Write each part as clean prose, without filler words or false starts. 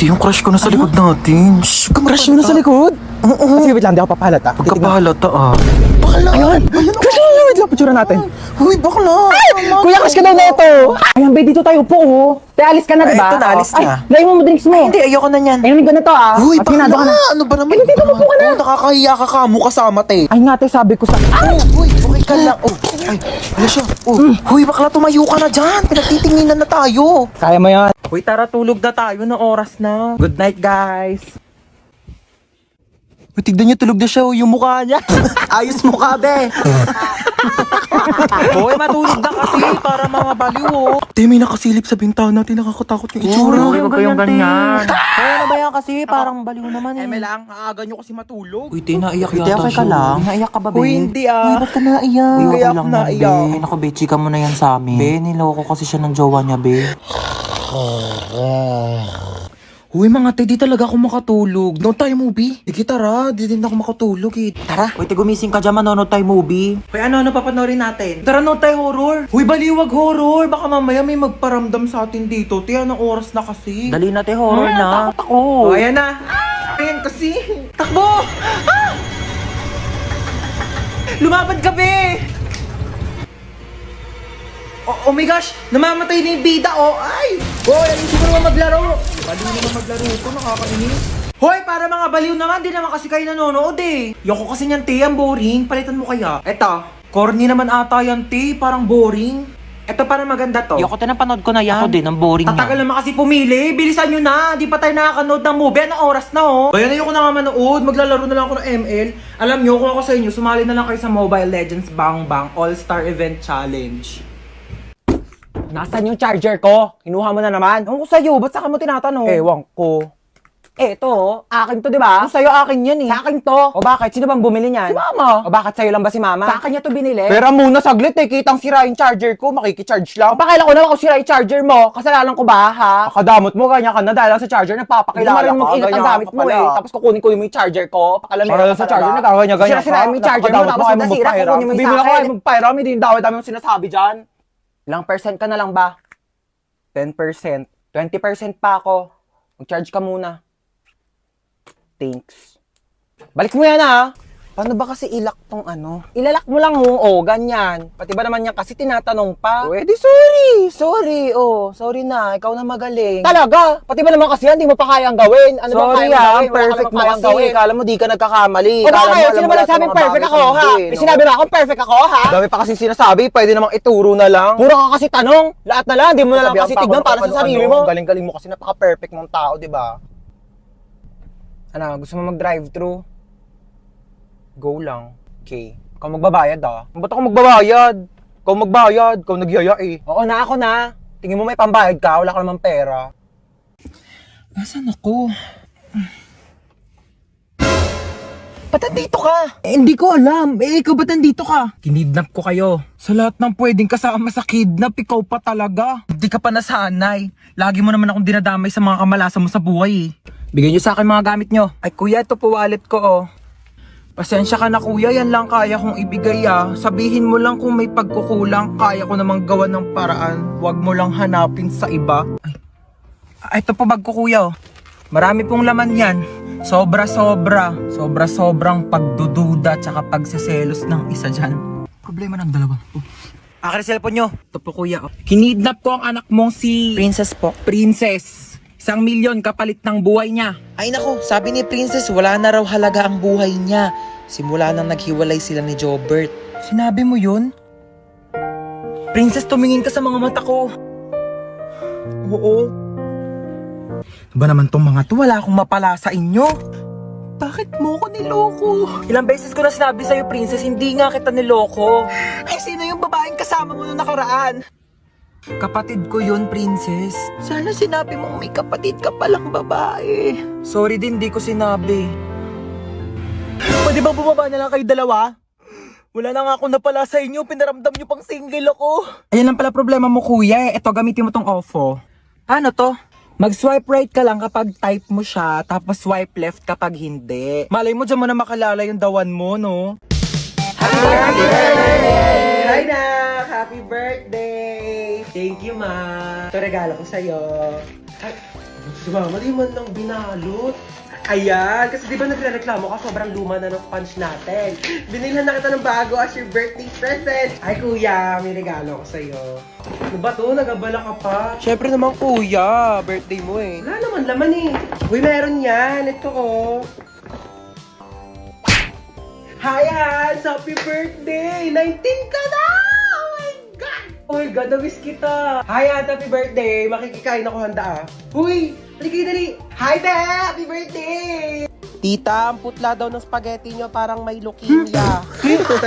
Di yung crush ko na sa likod natin. Shh, Crush mo na sa likod? Oo. Sige, wait lang, di ako papahalata. Pagkapahalata ah. Bakla! Ayun! Crush mo na, wait lang, picture natin. Huy, bakla! Kuya, crush ka daw na ito! Ayan, be, dito tayo po, oh. Te, alis ka na, Ay, diba? ito na, alis na. Ay, layo mo drinks mo. Hindi, ayoko na niyan. Ayun, ganito, ah. Huy, At hinado ka bakla! na. Ano ba naman? Ay, dito, mapo ka na. Oh, nakakahiya ka kamo kasama, te. Ay nga, te, sabi ko sa... Huy, okay ka lang. Oh, ay, ano siya? Oh, huy, bakla, tumayo ka na dyan. Pinagtitinginan na tayo. Kaya mo yan. Uy, tara, tulog na tayo na oras na. Good night, guys. Uy, tignan niyo, tulog na siya. Oh, yung mukha niya. Ayos mo ka, be. Hoy, matulog na kasi para mga baliw, oh. Te, may nakasilip sa bintana natin. Nakakatakot yung itsura. Huwag kayong ganyan. Kaya na ba yan kasi? Parang baliw naman eh. lang, aaga nyo kasi matulog. Uy, te, naiyak Hindi, yata okay ka siya. lang. Naiyak ka ba, be? Uy, hindi ah. Ba't ka naiyak? Uy, kaya Okay ako lang yan, naiyak. be. Naku, be, chika mo na yan sa amin. Be, niloko kasi siya ng jowa niya, be. Uy, mga te, di talaga ako makatulog. No tayo movie. Sige, tara. Di din ako makatulog eh. Tara. Uy, te, gumising ka dyan, manonood tayo movie. Uy, ano papanorin natin? Tara, no tayo horror. Uy, baliwag horror. Baka mamaya may magparamdam sa atin dito. Te, anong oras na kasi? Dali na, te, horror na. Takot ako. Oh, ayan na. Ayan kasi. Takbo! Ah! Lumapad ka, be! Oh my gosh! Namamatay na yung bida, oh! Ay! Hoy, alin siguro naman maglaro! Baliw naman maglaro ito, nakakainis. Hoy, para mga baliw naman, di naman kasi kayo nanonood eh. Yoko kasi niyan, te, ang boring. Palitan mo kaya. Eto, corny naman ata yan, te. Parang boring. Eto, parang maganda to. Yoko, te, napanood ko na yan. Ako din, ang boring Tatagal naman kasi pumili. Bilisan nyo na. Di pa tayo nakakanood ng movie. Anong oras na, oh? Bayan, ayoko na nga manood. Maglalaro na lang ako ng ML. Alam nyo, kung ako sa inyo, sumali na lang kayo sa Mobile Legends Bang Bang All-Star Event Challenge. Nasaan yung charger ko? Kinuha mo na naman. Ewan ko sa'yo, ba't saka mo tinatanong? Ewan ko. Eto, akin to, di ba? Sa'yo akin yan eh. Sa akin to. O bakit? Sino bang bumili niyan? Si Mama. O bakit sa'yo lang ba si Mama? Sa akin niya to binili. Pero muna saglit eh, kitang sira yung charger ko, makikicharge lang. Pakailan ko naman kung sira yung charger mo. Kasalanan ko ba, ha? Kadamot mo, ganyan ka na dahil lang sa charger, nagpapakilala ka. Mag-ingat ang gamit mo eh. Tapos kukunin mo yung charger ko. Pakalamin sa charger, nagkakanya-ganyan ka. Sira-sira mo yung charger mo, tapos nasira, kukunin mo yung sa akin. Magpahiram, hindi yung dami mong sinasabi dyan. Ilang percent ka na lang ba? 10%. 20% pa ako. Mag-charge ka muna. Thanks. Balik mo yan ha. Paano ba kasi ilak tong ano? Ilalak mo lang ganyan. Pati ba naman yan kasi tinatanong pa? O, edi sorry. Sorry na. Ikaw na magaling. Talaga? Pati ba naman kasi yan, di mo pa kayang gawin? Ano ba kaya gawin? Perfect mo kasi. Kala mo di ka nagkakamali. O bakit? Sino ba nagsabing perfect ako, ha? May sinabi ba akong perfect ako, ha? Dami pa kasi sinasabi, pwede namang ituro na lang. Puro ka kasi tanong. Lahat na lang, di mo na lang kasi tignan para sa sarili mo. Galing-galing mo kasi napaka-perfect mong tao, di ba? Ano, gusto mo mag-drive-thru? Go lang. Okay. Ikaw magbabayad Ba't ako magbabayad? Ikaw magbayad. Ikaw nagyaya eh. Oo na, ako na. Tingin mo may pambayad ka, wala ka namang pera. Nasaan ako? Ba't nandito ka? Hindi ko alam. Ikaw ba't nandito ka? Kinidnap ko kayo. Sa lahat ng pwedeng kasama sa kidnap, ikaw pa talaga. Hindi ka pa nasanay. Lagi mo naman akong dinadamay sa mga kamalasan mo sa buhay eh. Bigyan nyo sa akin mga gamit nyo. Ay kuya, ito po wallet ko Pasensya ka na kuya, yan lang kaya kong ibigay Sabihin mo lang kung may pagkukulang, kaya ko namang gawa ng paraan. Huwag mo lang hanapin sa iba. Ay, ito po bag ko kuya Marami pong laman yan. Sobrang pagdududa tsaka pagseselos ng isa dyan. Problema ng dalawa. Akin ang cellphone nyo. Ito po kuya. Kinidnap ko ang anak mong si... Princess po. Princess. 1,000,000 kapalit ng buhay niya. Ay nako, sabi ni Princess wala na raw halaga ang buhay niya. Simula nang naghiwalay sila ni Jobert. Sinabi mo yun? Princess, tumingin ka sa mga mata ko. Oo. Ba naman tong mga to, wala akong mapala sa inyo. Bakit mo ko niloko? Ilang beses ko na sinabi sa'yo, Princess, hindi nga kita niloko. Ay, sino yung babaeng kasama mo nung nakaraan? Kapatid ko yun, Princess. Sana sinabi mong may kapatid ka palang babae. Sorry din, di ko sinabi. Pwede ba bumaba na lang kayo dalawa? Wala na nga ako napala sa inyo, pinaramdam nyo pang single ako. Ayan lang pala problema mo, kuya. Eto, gamitin mo tong OFO. Ano to? Mag-swipe right ka lang kapag type mo siya, tapos swipe left kapag hindi. Malay mo, dyan mo na makalala yung dawan mo, no? Happy birthday! Hi na! Happy birthday! Thank you, ma. Ito regalo ko sa'yo. Ay, Si Mama, di man lang binalot. Ayan, kasi di ba nagre-reklamo ka, sobrang luma na ng sponge natin. Binilhan na kita ng bago as your birthday present. Ay kuya, may regalo ko sa'yo. Ano ba to? Nagabala ka pa? Syempre naman kuya, birthday mo eh. Wala naman laman eh. Uy, meron yan. Ito oh. Hi Hans! Happy birthday! 19 ka na! Oh my God! Oh my God, na-miss kita. Hi Hans! Happy birthday! Makikikain ako handa ah. Uy! Dali! Hi Be! Happy birthday! Tita, ang putla daw ng spaghetti nyo parang may leukemia. Tita,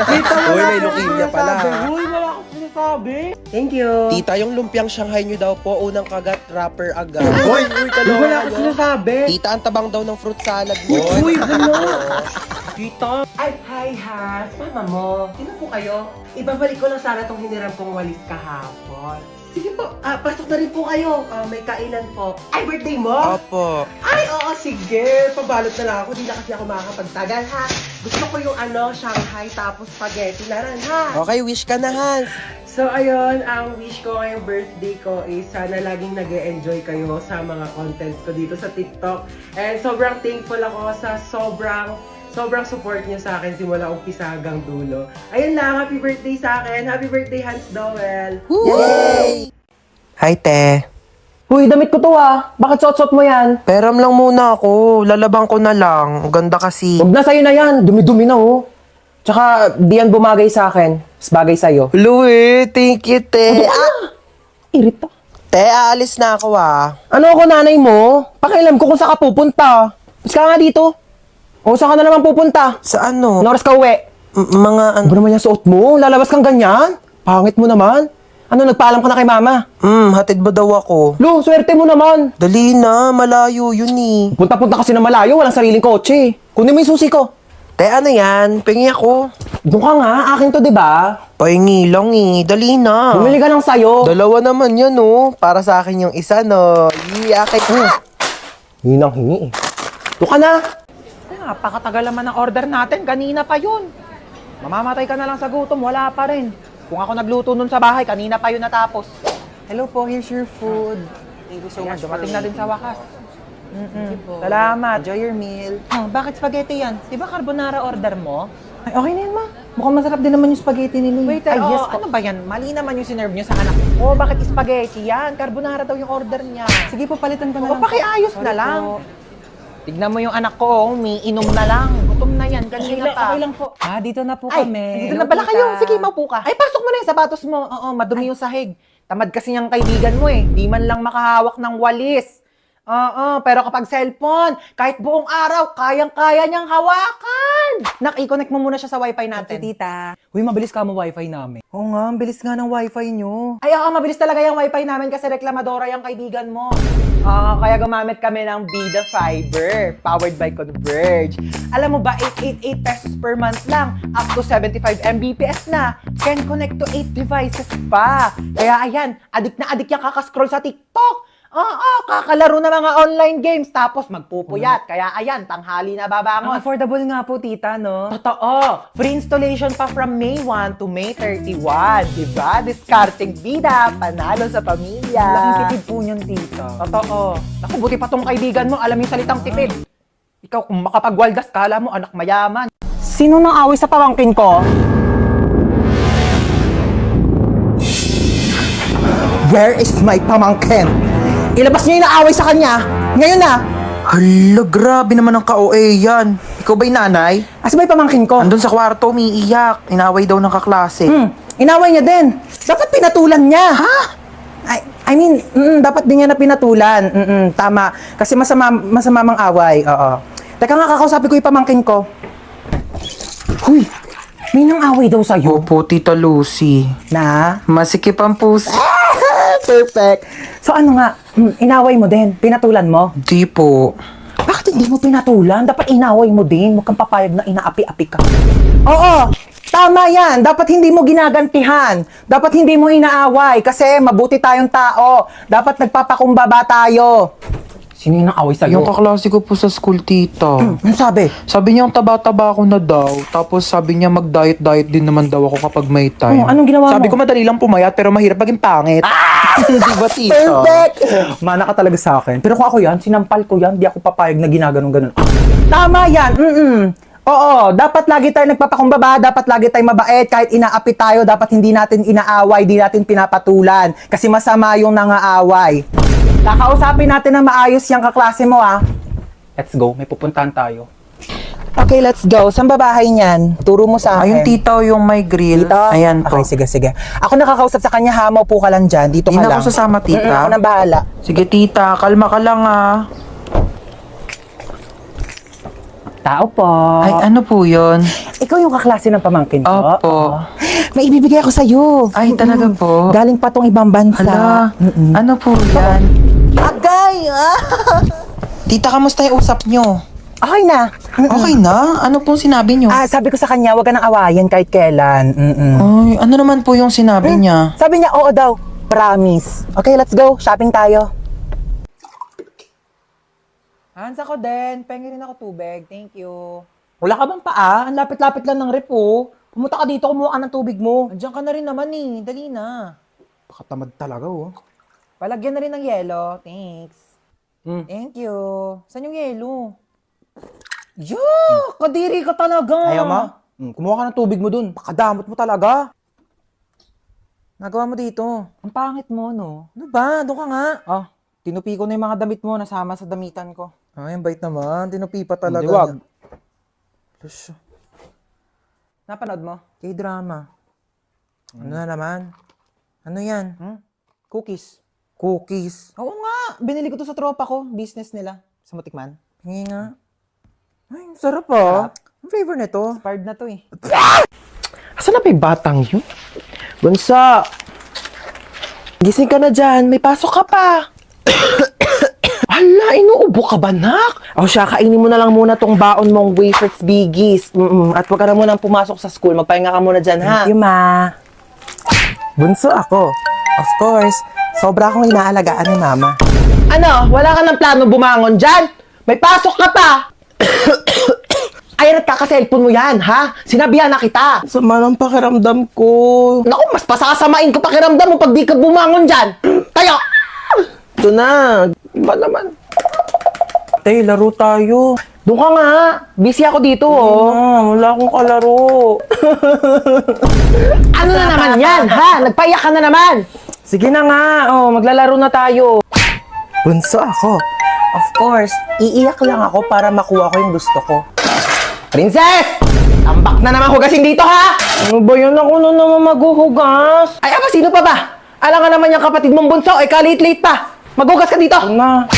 Uy, may leukemia pala. Uy, wala akong sinasabi. Thank you. Tita, yung lumpiang Shanghai nyo daw po, unang kagat, wrapper agad. Uy, wala akong sinasabi. Tita, ang tabang daw ng fruit salad mo. Uy, ano? Tita. Ay, hi, Has. Mama mo. Sino po kayo? Ibabalik ko lang sana tong hiniram kong walis kahapon. Sige po, pasok na rin po kayo. May kainan po. Ay, birthday mo? Opo. Ay, oo, sige. Pabalot na lang ako. Di na kasi ako makakapagtagal, ha? Gusto ko yung Shanghai tapos spaghetti na rin, ha? Okay, wish ka na, Hans. So, ayun, ang wish ko ngayong birthday ko is sana laging nag-e-enjoy kayo sa mga contents ko dito sa TikTok. And sobrang thankful ako sa sobrang support niyo sa akin simula umpisa hanggang dulo. Ayun lang, happy birthday sa akin. Happy birthday, Hans Dowell. Yay! Hi, te. Uy, damit ko to Bakit suot-suot mo yan? Peram lang muna ako. Lalabang ko na lang. Ang ganda kasi. Huwag na sa'yo na yan. Dumi-dumi na Tsaka, di yan bumagay sa akin. Mas bagay sa'yo. Louie, thank you, te. Irita. Te, aalis na ako Ano ako nanay mo? Pakialam ko kung saan ka pupunta. Mas ka nga dito. O saan ka na naman pupunta? Sa ano? Ano oras ka uwi? Mga ano? Ano ba naman yung suot mo? Lalabas kang ganyan? Pangit mo naman. Ano, nagpaalam ka na kay mama? Hatid ba daw ako? Lo, swerte mo naman. Dali na, malayo yun eh. Punta-punta kasi na malayo, walang sariling kotse. Kunin mo yung susi ko. Te, ano yan? Pingi ako. Doon ka nga, akin to, di ba? Pahingi lang eh. Dali na. Bumili ka lang sa'yo. Dalawa naman yan oh. Para sa akin yung isa no. Akin. Hinang hingi eh. Doon ka na. Napakatagal naman ng order natin. Kanina pa yun. Mamamatay ka na lang sa gutom. Wala pa rin. Kung ako nagluto nun sa bahay, kanina pa yun natapos. Hello po, here's your food. Thank you so much. Dumating na din sa wakas. Salamat. Enjoy your meal. Bakit spaghetti yan? Di ba carbonara order mo? Ay, okay na yun, ma. Mukhang masarap din naman yung spaghetti nila. Waiter, Ay, yes po. ano ba yan? Mali naman yung sinerve nyo sa anak ko. Bakit spaghetti yan? Carbonara daw yung order niya. Sige po, palitan ko na O, lang. pakiayos Sorry na lang. po. Tignan mo yung anak ko, umiinom na lang. Gutom na yan, kanina pa. po. Dito na po Ay, kami. dito na pala kayo. Sige, maupo ka. Ay, pasok mo na yung sapatos mo. Oo, madumi yung sahig. Tamad kasi niyang kaibigan mo eh. Di man lang makahawak ng walis. Oo, pero kapag cellphone, kahit buong araw, kayang-kaya niyang hawakan. Nak, i-connect mo muna siya sa wifi natin. Tita. Uy, mabilis ka mo wifi namin. Oo nga, ang bilis nga ng wifi nyo. Ay, oo, mabilis talaga yung wifi namin kasi reklamadora yung kaibigan mo. Kaya gumamit kami ng Bida Fiber, powered by Converge. Alam mo ba, 888 pesos per month lang, up to 75 Mbps na. Can connect to 8 devices pa. Kaya ayan, adik na adik yung kakascroll sa TikTok. Oo, kakalaro na mga online games, tapos magpupuyat. Kaya ayan, tanghali na Ang babangon. affordable nga po, tita, no? Totoo. Free installation pa from May 1 to May 31. Diba? Discarding bida, panalo sa pamilya. Laking tipid po niyan, tita. Totoo. Naku, buti pa tong kaibigan mo, alam yung salitang tipid. Ikaw, kung makapagwaldas, kala mo anak mayaman. Sino nang away sa pamangkin ko? Where is my pamangkin? Ilabas niyo yung naaway sa kanya. Ngayon na. Hala, grabe naman ang ka-OA yan. Ikaw ba'y nanay? Asa ba yung pamangkin ko? Andun sa kwarto, umiiyak. Inaway daw ng kaklase. Inaway niya din. Dapat pinatulan niya. Ha? I mean, dapat din niya na pinatulan. Tama. Kasi masama mang away. Oo. Teka nga, kakausapin ko yung pamangkin ko. Huy! May nang away daw sa'yo. Opo, Tita Lucy. Na? Masikip ang puso. Perfect. So ano nga, inaway mo din? Pinatulan mo? Di po. Bakit hindi mo pinatulan? Dapat inaway mo din. Huwag kang papayag na inaapi-api ka. Oo, tama yan. Dapat hindi mo ginagantihan. Dapat hindi mo inaaway kasi mabuti tayong tao. Dapat nagpapakumbaba tayo. Sino yung naaway sa'yo? Yung kaklase ko po sa school, tita. Ano sabi? Sabi niya, ang taba-taba ako na daw. Tapos sabi niya, mag-diet-diet din naman daw ako kapag may time. Anong ginawa mo? Sabi ko, madali lang pumayat pero mahirap maging pangit. Di ba, tita? Perfect! Mana ka talaga sa akin. Pero kung ako yan, sinampal ko yan. Di ako papayag na ginaganon-ganon. Tama yan. Oo, dapat lagi tayo nagpapakumbaba, dapat lagi tayo mabait, kahit inaapi tayo, dapat hindi natin inaaway, di natin pinapatulan. Kasi masama yung nangaaway. Kakausapin natin ng maayos yung kaklase mo, ah. Let's go. May pupuntahan tayo. Okay, let's go. Saan ba bahay niyan? Turo mo sa akin. Ayun, tita, yung may grill. Dito? Ayan po. Okay, sige. Ako nakakausap sa kanya, ha? Maupo ka lang dyan. Dito Di ka na lang. ako sasama, tita. Ako nang bahala. Sige, tita. Kalma ka lang, ah. Tao po. Ay, ano po yun? Ikaw yung kaklase ng pamangkin ko? Opo. May ibibigay ako sa'yo. Ay, talaga po? Galing pa tong ibang bansa. Hala, ano po yan? Agay! Tita, kamusta yung usap nyo? Okay na. Okay na? Ano pong sinabi nyo? Sabi ko sa kanya, wag ka nang awayan kahit kailan. Ay, ano naman po yung sinabi niya? Sabi niya, oo daw. Promise. Okay, let's go. Shopping tayo. Hans, ako din. Pengi rin ako tubig. Thank you. Wala ka bang paa? Ang lapit-lapit lang ng rep, oh. Pumunta ka dito, kumuha ka ng tubig mo. Andiyan ka na rin naman eh. Dali na. Pakatamad talaga, oh. Palagyan na rin ng yelo. Thanks. Thank you. Saan yung yelo? Yo! Kadiri ka talaga. Ayaw mo? Kumuha ka ng tubig mo dun. Pakadamot mo talaga. Nagawa mo dito. Ang pangit mo, no? Ano ba? Doon ka nga. Tinupi ko na yung mga damit mo. Nasama sa damitan ko. Ay, ang bait naman. Tinupi pa talaga. Hindi, wag. Lusyo. Napanood mo? K-drama. Ano na naman? Ano yan? Cookies. Cookies. Oo nga. Binili ko to sa tropa ko. Business nila. Sa Matikman. Hingi nga. Ay, ang sarap ah. Ang flavor nito. Expired na to eh. Asan na ba yung batang yun? Bunso! Gising ka na dyan. May pasok ka pa. Hala, inuubo ka ba, nak? O siya, kainin mo na lang muna tong baon mong Wafers Biggies. At wag ka na munang pumasok sa school. Magpahinga ka muna dyan, ha? Thank you, ma. Bunso ako. Of course. Sobra akong inaalagaan ni mama. Ano? Wala ka ng plano bumangon dyan? May pasok ka pa! Ay, nagkaka-cellphone mo yan, ha? Sinabihan na kita. Sama ng pakiramdam ko. Naku, mas pasasamain ko pakiramdam mo pag di ka bumangon dyan. Tayo! Ito na. Iba naman. Tay, laro tayo. Doon ka nga. Busy ako dito, oh. Wala akong kalaro. Ano na naman yan, ha? Nagpaiyak ka na naman. Sige na nga. Maglalaro na tayo. Bunso ako. Of course, iiyak lang ako para makuha ko yung gusto ko. Princess! Tambak na naman hugasin dito, ha? Ano ba yun? Ako na naman maghuhugas. Ay, ama, sino pa ba? Alam nga naman yung kapatid mong bunso, ay ka-late-late pa. Maghugas ka dito. Na.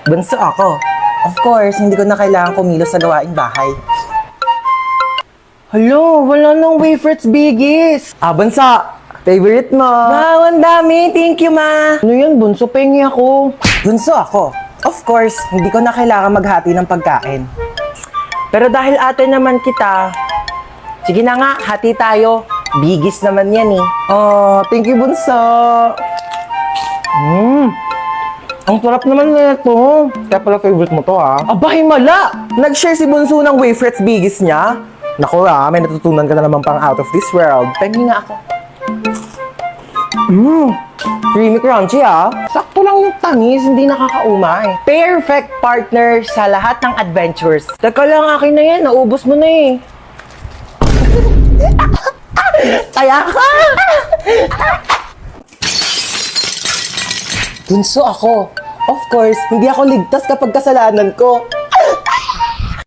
Bunso ako. Of course, hindi ko na kailangan kumilos sa gawaing bahay. Hello, wala nang Wafers Biggies. Bunso. Favorite mo. Wow, ang dami. Thank you, ma. Ano yan, bunso? Pengi ako. Bunso ako. Of course, hindi ko na kailangan maghati ng pagkain. Pero dahil ate naman kita, sige na nga, hati tayo. Bigis naman yan eh. Oh, thank you, Bunso. Ang sarap naman na ito. Kaya pala favorite mo to, ha? Aba, himala! Nag-share si Bunso ng Wafers Bigis niya. Naku, may natutunan ka na naman pang out of this world. Pengi nga ako. Creamy crunchy, ha? Sakto lang yung tamis, hindi nakakaumay. Perfect partner sa lahat ng adventures. Teka lang, akin na yan. Naubos mo na eh. Kaya ka! Bunso ako. Of course, hindi ako ligtas kapag kasalanan ko.